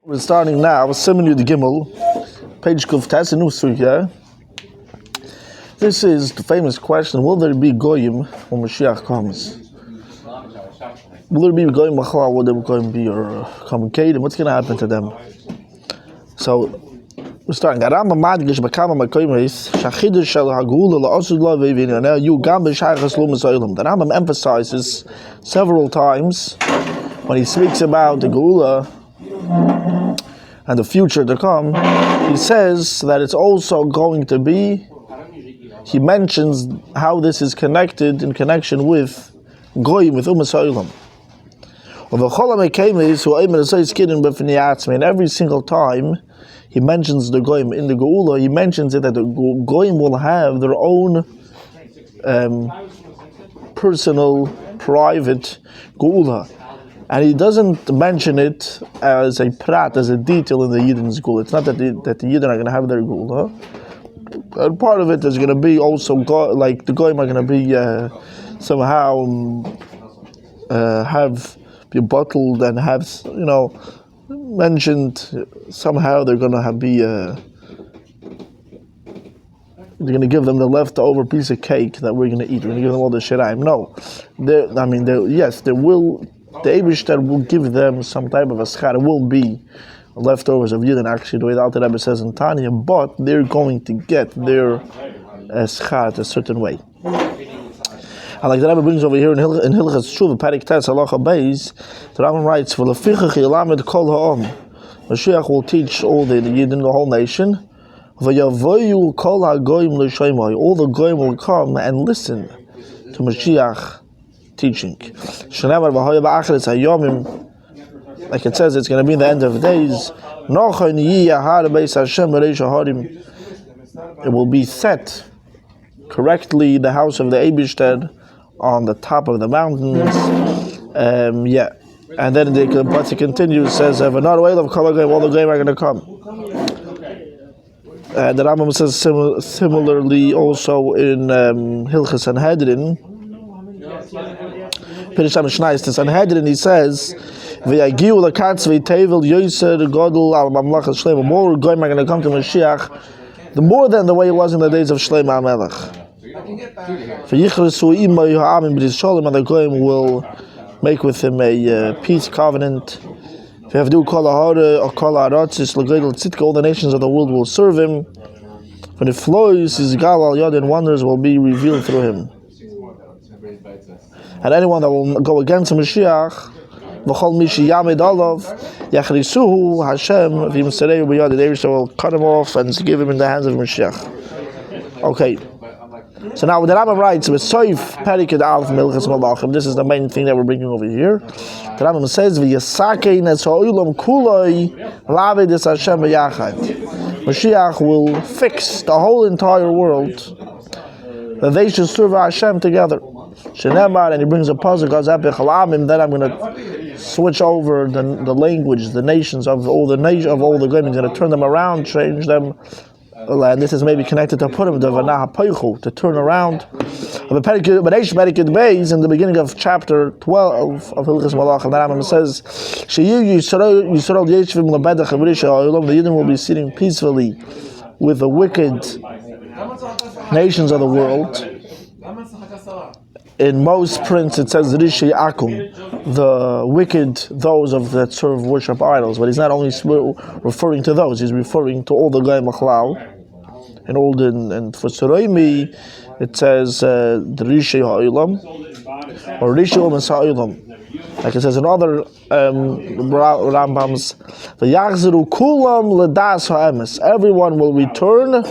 We're starting now, Simon Yud Gimel, page Kuftes in Usuya. This is the famous question: will there be goyim when Moshiach comes? Will there be goyim b'chalal? Will there be goyim be or communicating? What's going to happen to them? So we're starting. Aram Madgish Bakama Makoymes Shachidur Shel Hagula LaOsud La Vevin. Now you Gam B'Shaychas Lumas Olam. The Rambam emphasizes several times when he speaks about the Geula and the future to come, he says that it's also going to be, he mentions how this is connected in connection with Goyim, with Umas Ha'olam. And every single time he mentions the Goyim in the Geula, he mentions it that the Goyim will have their own personal, private Geula. And he doesn't mention it as a prat, as a detail in the Yidden's Gula. It's not that the Yidden are going to have their Gula. And part of it is going to be also, like the Goyim are going to be somehow be bottled and have, mentioned somehow they're going to they're going to give them the leftover piece of cake that we're going to eat. We're going to give them all the shiraim. No. There will... The Eibishter will give them some type of a schar. It will be leftovers of Yidden, actually, the way the Alter Rebbe says in Tanya, but they're going to get their schar a certain way. And like the Rebbe brings over here in Hilchas Shuv, Parik Tes, Halacha Beis, the Rambam writes, V'lefichach yilamed kol ha'om. Moshiach will teach all the Yidden, the whole nation. V'yavoyu kol ha'goyim l'shoymai. All the goyim will come and listen to Moshiach teaching. Like it says, it's going to be in the end of days. It will be set correctly, the house of the Eibishter on the top of the mountains. And then but it continues, says, all the goyim are going to come. The Rambam says similarly also in Hilchas Sanhedrin. And he says, more goyim are going to come to Mashiach, the more than the way it was in the days of Shlomo HaMelech. And the goyim will make with him a peace covenant. All the nations of the world will serve him. When it flows, his gal al yad and wonders will be revealed through him. And anyone that will go against Mashiach, v'chol mishi yamid alav, yachrisuhu Hashem v'yimsereu b'yad, the Eibishter will cut him off and give him in the hands of Mashiach. Okay. So now the Rambam writes, V'soif perikid alf milchas malachim. This is the main thing that we're bringing over here. The Rambam says, V'yasakein es ha'olam kuloi laved es Hashem b'yachad. Mashiach will fix the whole entire world that they should serve Hashem together. And he brings a puzzle, then I'm going to switch over the language, the nations of all the goyim. I'm going to turn them around, change them. And this is maybe connected to Purim, to turn around. But in the beginning of chapter 12 of Hilchas Malachim, the Rambam says, the Yidden will be sitting peacefully with the wicked nations of the world. In most prints it says Rishi Akum, the wicked, those that worship idols. But he's not only referring to those, he's referring to all the Goyim Machlal. And for Soroimi it says the Rishi Ha'olam or Rishi Umas Ha'olam. Like it says in other Rambams, V'yachzeru kulam l'das ha'emes. Everyone will return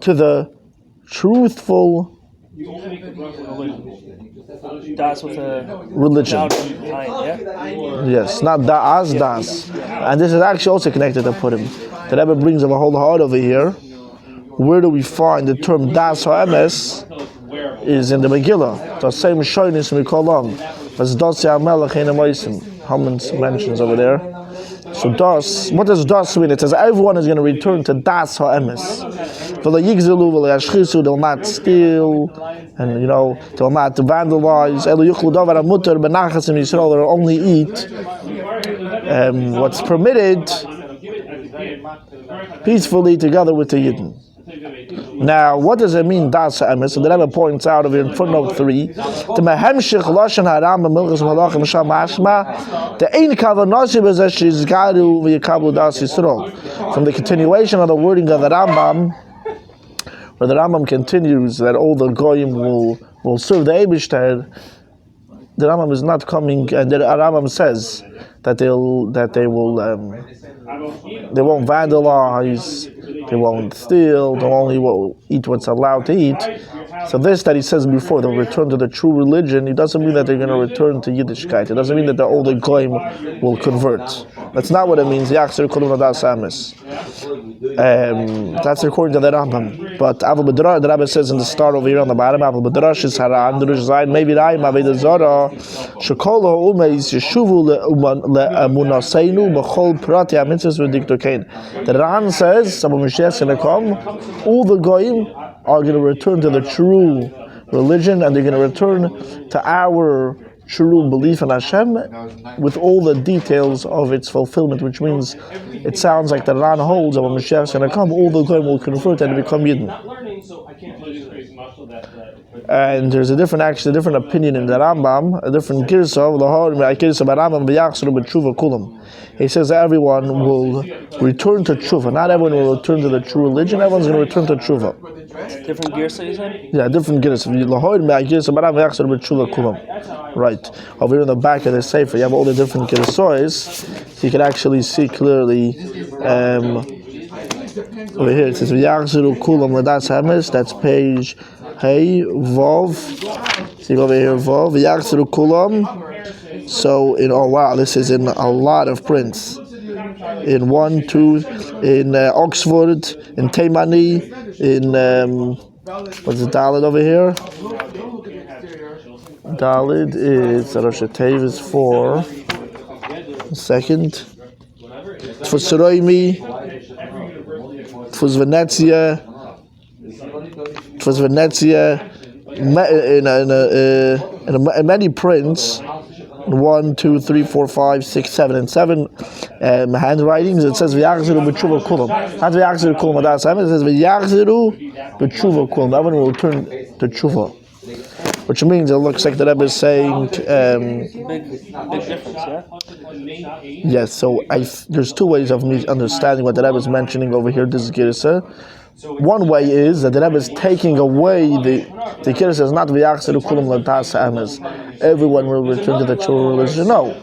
to the truthful Das with a religion. Yes, not das, das. And this is actually also connected to Purim. The Rebbe brings a whole heart over here. Where do we find the term das ha'emes? Is in the Megillah. The same shoynis we call them. As das ya'melech in the Haman's mentions over there. So das, what does das mean? It says everyone is going to return to das ha'emes. They'll not steal, and they'll not vandalize. They'll only eat what's permitted peacefully together with the Yidden. Now, what does it mean, das ha'emes? So the Rebbe points out over in footnote 3, the mehemshich lashon ha'ram b'milchus malachim sham mashma, the ein kavanasi b'zeh shizgaru v'yikabu das Yisrael. From the continuation of the wording of the Rambam, where the Rambam continues that all the goyim will serve the Eibishter, the Rambam is not coming, and the Rambam says that they won't vandalize, they won't steal, they only will eat what's allowed to eat. So this that he says before, they'll return to the true religion, it doesn't mean that they're going to return to Yiddishkeit. It doesn't mean that all the goyim will convert. That's not what it means. That's according to the Rambam. But the Rabbi says in the start over here on the bottom, maybe the Ran says, all the goyim are going to return to the true religion, and they're going to return to our true belief in Hashem with all the details of its fulfillment, which means it sounds like the Ran holds that when Moshiach is going to come, all the goyim will convert and become Yidden. And there's a different opinion in the Rambam, a different girsa. He says that everyone will return to tshuva. Not everyone will return to the true religion. Everyone's going to return to tshuva. Different girsa, you said? Yeah, different girsa. Right. Over here in the back of the sefer, you have all the different girsas, so you can actually see clearly. Over here it says v'yachzeru kulam l'das hames. That's page Hey Vov. See over here Vov v'yachzeru kulam. So this is in a lot of prints. In 1, 2, in Oxford, in Taimani, in what's the Dalit over here? Dalit is Rosh Tev is 4. Second. For Seroimi. For Venezia. In many prints. 1, 2, 3, 4, 5, 6, 7, and 7 handwritings. It says v'yachzeru b'tshuva kulam. Not v'yachzeru kulam adas hames. It says v'yachzeru b'tshuva kulam. Everyone will return to tshuva, which means it looks like the Rebbe is saying. Big difference, yeah. Yes. So there's two ways of me understanding what the Rebbe is mentioning over here. This girsa. One way is that the Rebbe is taking away the girsa is not v'yachzeru kulam l'das hames. Everyone will return to the true religion. No,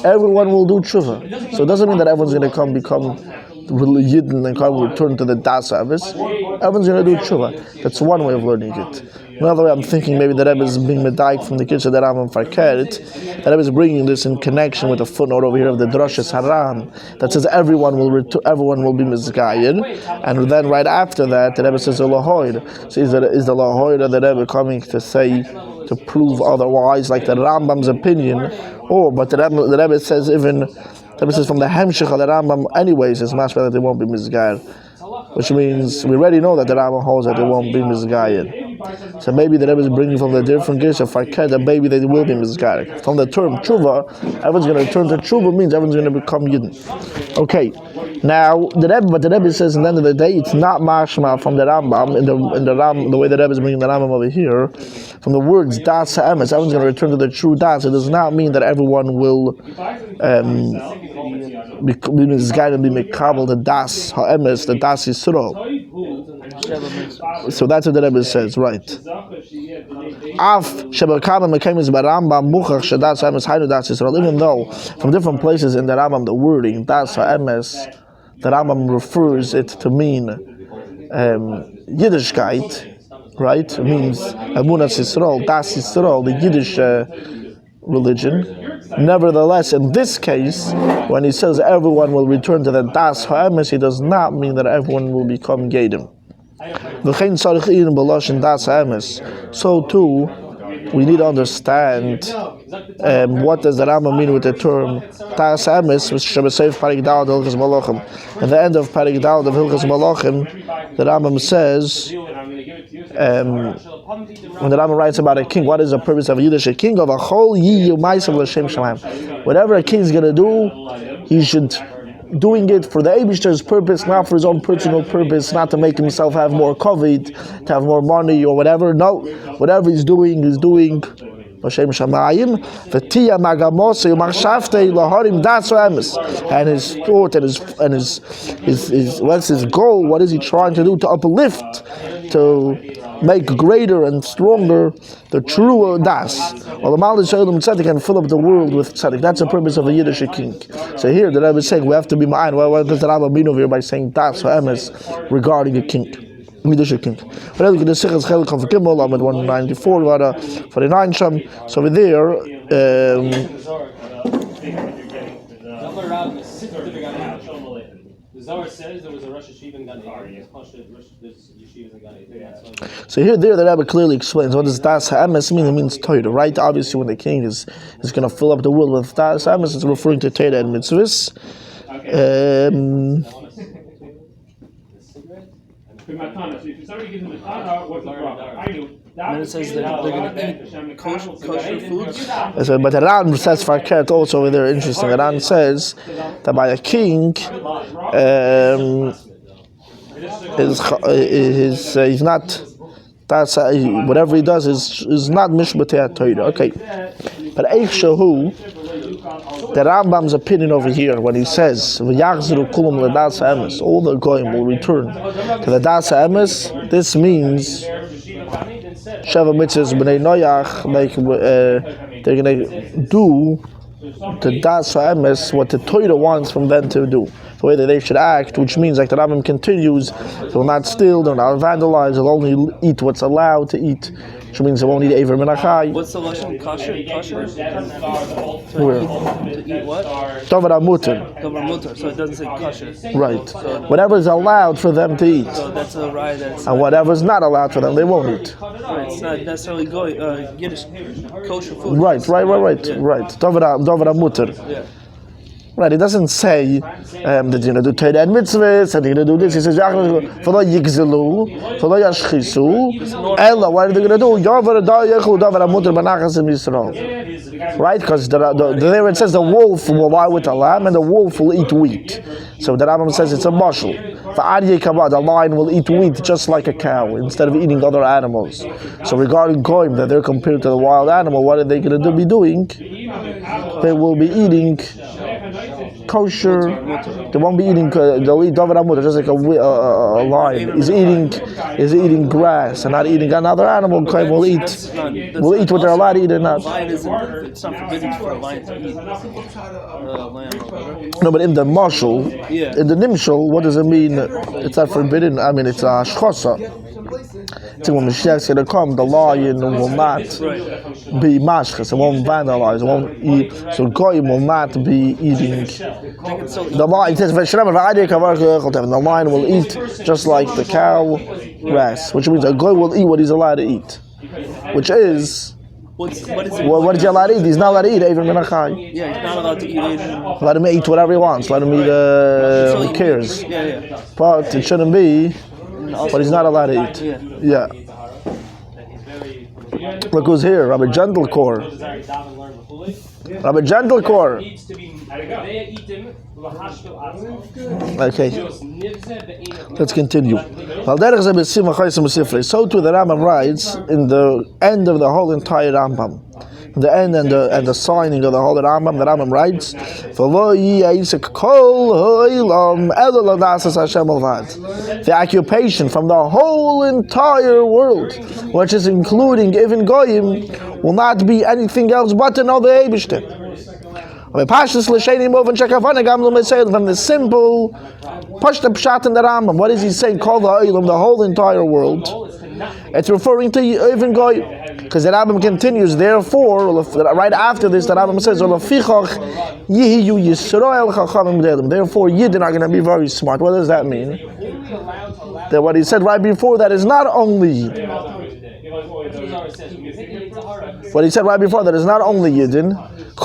everyone will do tshuva. So it doesn't mean that everyone's going to become Yidden and return to the das hames. Everyone's going to do tshuva. That's one way of learning it. Another way, I'm thinking maybe the Rebbe is being medaik from the Kirsha Rambam Farkeret. The Rebbe is bringing this in connection with a footnote over here of the Droshes Haran that says everyone will be Mizgayin, and then right after that the Rebbe says Lahoid. So is the Lahoid of the Rebbe coming to say, to prove otherwise, like the Rambam's opinion, but the Rebbe says even the Rebbe says from the Hemshech of the Rambam anyways it's much better that they won't be Mizgayin, which means we already know that the Rambam holds that they won't be Mizgayin. So maybe the Rebbe is bringing from the different girsa of Farkeret that maybe they will be Mizgayin. From the term tshuva, everyone's going to turn to tshuva means everyone's going to become Yidden. Okay, now the Rebbe says at the end of the day it's not mashma from the Rambam in the way the Rebbe is bringing the Rambam over here. From the words das ha'emes, everyone's going to return to the true das. It does not mean that everyone will be Mizgayin and be mekabel the das ha'emes, the das Yisrael. So that's what the Rebbe says, right? Even though from different places in the Rambam the wording das ha'emes, the Rambam refers it to mean Yiddishkeit, right? It means Emunas Yisrael, Das Yisrael, the Yiddish religion. Nevertheless, in this case, when he says everyone will return to the Das ha'emes, he does not mean that everyone will become Gedim. So too, we need to understand what does the Rambam mean with the term Das ha'emes, which Shebesef Parik Dalad of Hilchos Malachim. At the end of Parik Dalad of Hilchos Malachim, the Rambam says when the Rambam writes about a king, what is the purpose of a Yiddish king? Of a whole whatever a king is going to do, he should doing it for the Eibishter's purpose, not for his own personal purpose, not to make himself have more COVID, to have more money or whatever. No, whatever he's doing L'Shem Shamayim, v'tiya magamose u'machshavtei laharim daso emes, and his thought and his what's his goal? What is he trying to do? To uplift, to make greater and stronger the true das. Well, the Malach Shalom Tzedek can fill up the world with tzedek. That's the purpose of a Yiddish king. So here, the Rebbe is saying we have to be ma'ayin. Well, does the Rambam mean over here by saying das or emes regarding a king? Yiddish king. But look at the Sichas Chelik of Gimel, Amid 194, 49 Sham. So over there, the Zohar says there was a Rosh Yeshiva in Gan Eden. So here, there, the Rebbe clearly explains what does Das Ha'emes mean. It means Torah, right? Obviously, when the king is going to fill up the world with Das Ha'emes, it's referring to Torah and mitzvahs. And it says they're going to eat kosher foods. So, but Iran says for Kert also over there, interesting. Iran says that by a king, he's not. That's whatever he does is not mishbatei Torah. Okay, but Eichshahu, the Rambam's opinion over here when he says v'yachzru kulam l'das ha'emes, all the goyim will return to the das ha'emes. This means Sheva mitzvahs b'nei Noach, they're going to do the das ha'emes what the Torah wants from them to do, the way that they should act, which means like the Rambam continues, they'll not steal, they'll not vandalize, they'll only eat what's allowed to eat, which means they won't eat Eiver Menachai. What's the lashon? Kosher? Where? To eat what? Dovar Mutter. Dovar mutar. So it doesn't say kosher. Right. Whatever is allowed for them to eat. So that's a right. And whatever is not allowed for them, they won't eat. Right. It's not necessarily Yiddish kosher food. Right. Dovar Mutter. Yeah. Right, he doesn't say that you're going to do Torah and mitzvahs, and you're going to do this. He says, "V'lo yigzelu, v'lo yashchisu, ella." What are they going to do? Yover da yechlu davar amuter banachas in Yisrael. Right, because there it says the wolf will lie with the lamb, and the wolf will eat wheat. So the Rambam says it's a mashal. The lion will eat wheat just like a cow instead of eating other animals. So regarding goyim, that they're compared to the wild animal, what are they going to be doing? They will be eating kosher. They won't be eating. They'll eat davar amuter just like a lion is eating grass and not eating another animal. Goyim will eat what they're allowed to eat or not. It's not forbidden for a lion to eat lamb or whatever. No, but in the mashal, in the nimshal, what does it mean? It's not forbidden. I mean, it's a shchosa. So when Moshiach's going to come, the lion will not be mashchas. It won't vandalize. It won't eat. So goyim will not be eating. The lion, it says, the lion will eat just like the cow grass, which means a goy will eat what he's allowed to eat, which is. What is he allowed to eat? He's not allowed to eat Eiver Menachai. Yeah, he's not allowed to eat Eiver. Let him eat whatever he wants. Let him eat, who cares? Yeah. But it shouldn't be, but he's not allowed to eat. Yeah. Look who's here, Rabbi Gentlecore. Rabbi Gentlecore. Okay, let's continue. So too the Rambam writes in the end of the whole entire Rambam, the end and the signing of the whole Rambam, the Rambam writes, the occupation from the whole entire world, which is including even Goyim, will not be anything else but to know the Eibishter. From the simple Pashta Pshat in the Rambam, what is he saying? Call the Olam, the whole entire world. It's referring to even Goy, because the Rambam continues. Therefore, right after this, the Rambam says, therefore, Yidden are going to be very smart. What does that mean? That what he said right before that is not only. What he said right before that is not only Yidden. The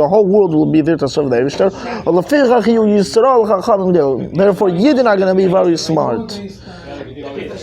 whole world will be there to serve the Eibishter. Therefore, Yidden are going to be very smart.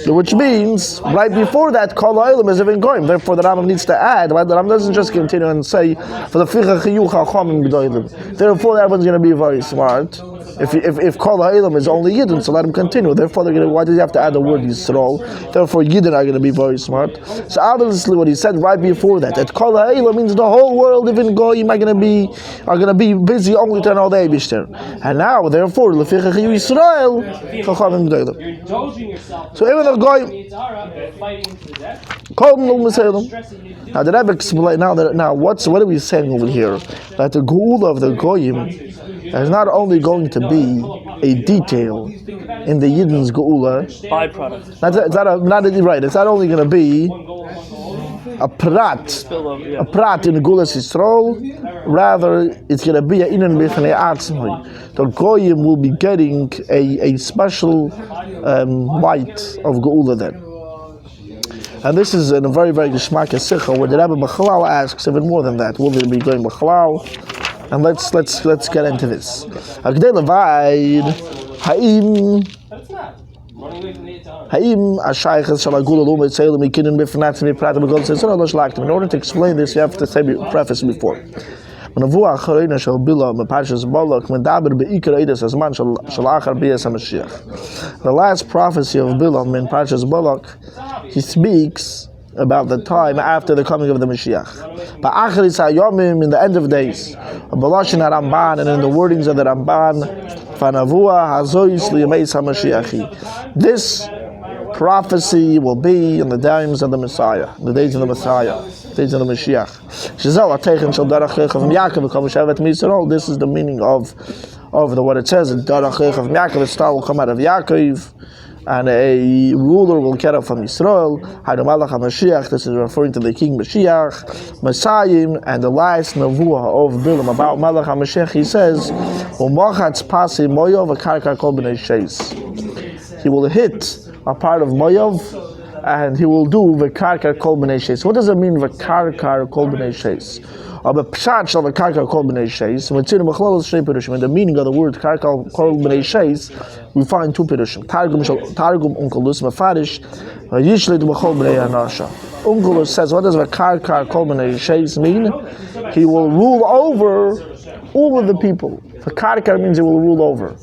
Which means, right before that, Kol Ha'olam is even going. Therefore, the Rambam needs to add, right? The Rambam doesn't just continue and say, for the Ficha Chiyuch HaChamim B'doilim. Therefore, everyone's going to be very smart. If Kol Ha'olam is only Yidden, so let him continue. Therefore, they're going to, why does he have to add the word Yisrael? Therefore, Yidden are going to be very smart. So obviously, what he said right before that Kol Ha'olam means the whole world, even Goyim, are going to be busy only to know the Eibishter. And now, therefore, Leficha Chiyuch Yisrael HaChamim B'doilim. So even though Goyim, now the Rebbe explain now what are we saying over here? That the Geula of the Goyim is not only going to be a detail in the Yidden's Geula. Byproduct. It's not only going to be a prat in the Gulas Yisrael. Rather, it's going to be a inan b'fnei atzmai. The Goyim will be getting a special light of Geula then. And this is in a very, very geschmack sicha where the Rebbe B'chalal asks even more than that. Will there be going B'chalal? And let's get into this. Agdei Levaid Ha'im Ashayches Shal Hagula Lo Mitzayim Mikinin B'fnatzim B'pratim B'gol Tzayim Lo Shlaktim. In order to explain this, you have to say preface before. Menavua Acharina Shal Bilam Meparshas Balak Medaber Be'ikar Eidas Azman Shal Achar B'Yas HaMashiach. The last prophecy of Bilam in Parshas Balak, he speaks about the time after the coming of the Mashiach. Ba'acharis HaYomim, in the end of days. B'Lashin HaRamban, and in the wordings of the Ramban, Fanavua Hazois Liyameis HaMashiachi. This prophecy will be in the times of the Messiah, the days of the Messiah, days of the Mashiach. This is the meaning of what it says. The star will come out of Yaakov, and a ruler will get up from Yisrael. This is referring to the King Moshiach, Messiah, and the last Nevuah of Bilam about Malach HaMashiach. He says, he will hit a part of Moav, and he will do v'karkar kol b'nei sheis. What does it mean v'karkar kol b'nei sheis? The pshat shel v'karkar kol b'nei sheis. In the meaning of the word karkar kol b'nei sheis, we find two pirushim. Targum Unkelus mefarish yishlet b'chol b'nei anasha. Unkelus says, what does v'karkar kol b'nei sheis mean? He will rule over all of the people. V'karkar means he will rule over.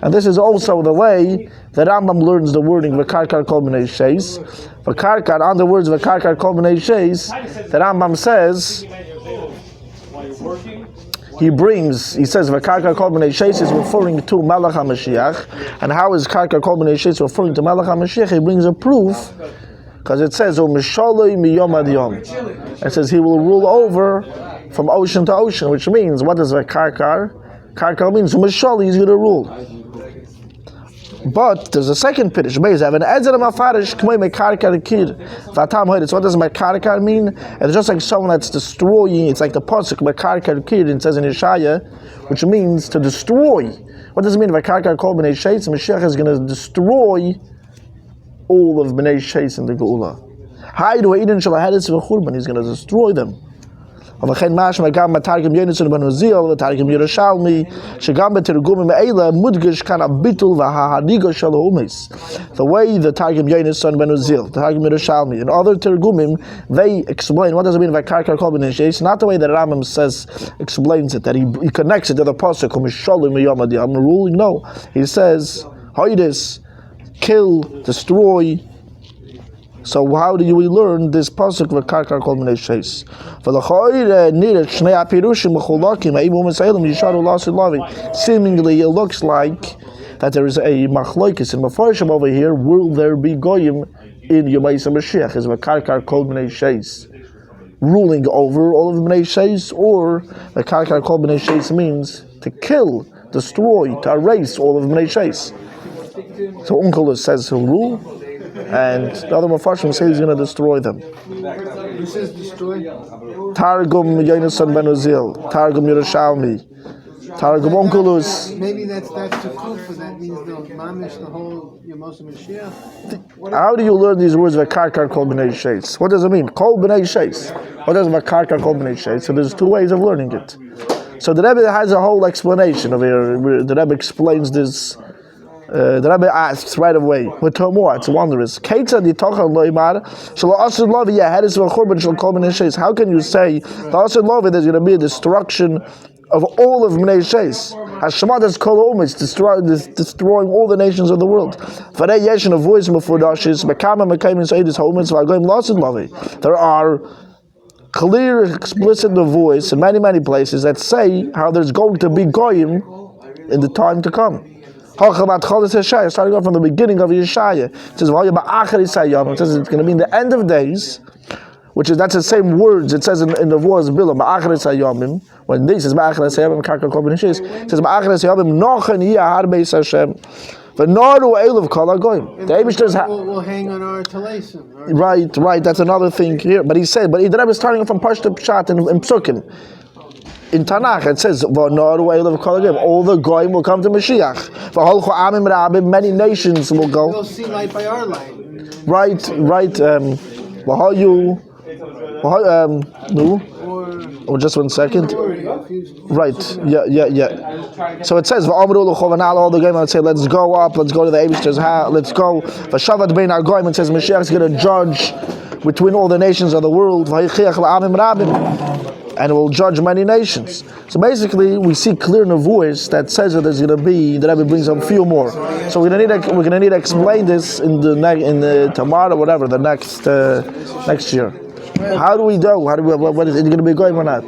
And this is also the way that Rambam learns the wording v'karkar kol b'nei sheis. V'karkar, on the words v'karkar kol b'nei sheis, the Rambam says, he says v'karkar kol b'nei sheis is referring to Malach HaMashiach. And how is karkar kol b'nei sheis referring to Malach HaMashiach? He brings a proof, because it says u'mishaloi miyom ad yom. It says he will rule over from ocean to ocean, which means, what does v'karkar? Karkar means u'mishali, he's going to rule. But there's a second piddush. So what does mekarkar mean? It's just like someone that's destroying. It's like the pasuk mekarkar kid. It says in Yeshaya, which means to destroy. What does it mean? Mekarkar kol b'nei sheis. Mashiach is going to destroy all of b'nei sheis in the Geula. He's going to destroy them. ולכן משמע גם בתרגם יונס בן עוזיאל ותרגם ירושלמי שגם בתרגומים האלה מודגש כאן הביטול וההריגה של האומס. The way the Targum Yonis ben Uzil, the Targum Yerushalmi, and other Targumim, they explain what does it mean by karkar kol b'nei sheis. Not the way that Rambam explains it, that he connects it to the pasuk I'm ruling. No, he says hoidis, kill, destroy. So how do we learn this pasuk v'karkar kol b'nei sheis? Seemingly, it looks like that there is a machlokes in Mefarshim over here. Will there be goyim in Yomais HaMashiach? Is v'karkar kol b'nei sheis ruling over all of the b'nei sheis, or v'karkar kol b'nei sheis means to kill, destroy, to erase all of the b'nei sheis? So Unkelus says he'll rule, and the other Mefarshim say he's going to destroy them. Who says destroy? Targum Yonis ben Uzil, Targum Yerushalmi, Targum Onkelus. Maybe that's too close, but that means they'll mamish the whole Yemos Mashiach. How do you learn these words v'karkar kol b'nei sheis? What does it mean? Kol b'nei sheis. What does v'karkar kol b'nei sheis? So there's two ways of learning it. So the Rebbe has a whole explanation of here. The Rebbe explains this The Rebbe asks right away, with more, it's wondrous. How can you say the Asad Lovi there's going to be a destruction of all of Bnei Sheis? Hashemad is kol umis, destroying all the nations of the world. There are clear, explicit voice in many places that say how there's going to be goyim in the time to come. Starting off from the beginning of Yeshaya, it says it says it's going to be in the end of days, which is that's the same words it says in the voice of Bilam. When this says it says the Eibishter's will hang on our telesim. Right. That's another thing here. But he said, the Rebbe is starting from Pashta Pshat in Psukim. In Tanakh, it says, all the goyim will come to Moshiach. Many nations will go. They'll see light by our light. Right. Or just 1 second. Right. Yeah. So it says, all the goyim would say, let's go up, let's go to the Eibishter's house, let's go. Vashavat bein our goyim, it says Moshiach is going to judge between all the nations of the world. And will judge many nations. So basically, we see clear in the voice that says that there's going to be, the Rebbe brings up a few more. So we're going to need to explain this in the tomorrow, whatever, the next year. How do we know? What is it going to be going or not?